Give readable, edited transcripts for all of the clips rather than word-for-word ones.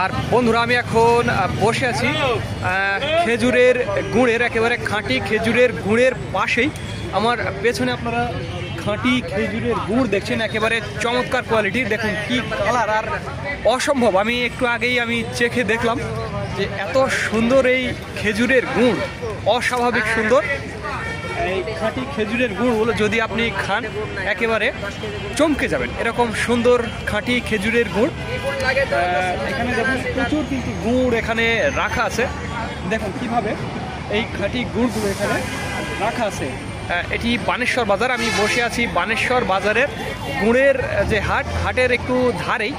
আর বন্ধুরা আমি এখন বসে আছি খেজুরের গুড়ের, একেবারে খাঁটি খেজুরের গুড়ের পাশেই। আমার পেছনে আপনারা খাঁটি খেজুরের গুড় দেখছেন, একেবারে চমৎকার কোয়ালিটির। দেখুন কি কালার, আর অসম্ভব। আমি একটু আগেই চেখে দেখলাম যে এত সুন্দর এই খেজুরের গুড়, অস্বাভাবিক সুন্দর। এই খাঁটি খেজুরের গুড়গুলো যদি আপনি খান একেবারে চমকে যাবেন, এরকম সুন্দর খাঁটি খেজুরের গুড়। এখানে দেখুন প্রচুর কিন্তু গুড় এখানে রাখা আছে। দেখুন কিভাবে এই খাঁটি গুড়গুলো এখানে রাখা আছে। এটি বানেশ্বর বাজার, আমি বসে আছি বানেশ্বর বাজারের গুড়ের যে হাটের একটু ধারেই।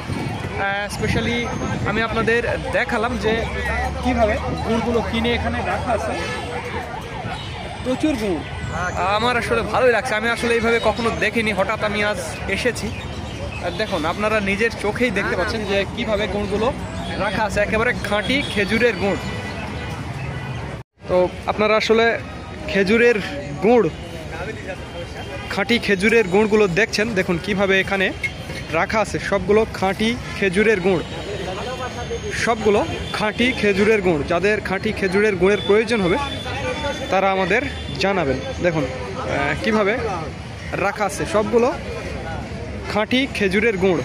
স্পেশালি আমি আপনাদের দেখালাম যে কিভাবে গুড়গুলো কিনে এখানে রাখা আছে। প্রচুর গুড়, আমার আসলে ভালোই লাগছে। আমি আসলে এইভাবে কখনো দেখিনি, হঠাৎ আমি আজ এসেছি। দেখুন আপনারা নিজের চোখেই দেখতে পাচ্ছেন যে কিভাবে গুড়গুলো রাখা আছে, একেবারে খাঁটি খেজুরের গুড়। তো আপনারা আসলে খেজুরের গুড়, খাঁটি খেজুরের গুড়গুলো দেখছেন। দেখুন কিভাবে এখানে রাখা আছে, সবগুলো খাঁটি খেজুরের গুড়, সবগুলো খাঁটি খেজুরের গুড়। যাদের খাঁটি খেজুরের গুড়ের প্রয়োজন হবে তারা আমাদের জানাবেন। দেখুন কিভাবে রাখা আছে, সবগুলো খাঁটি খেজুরের গুড়।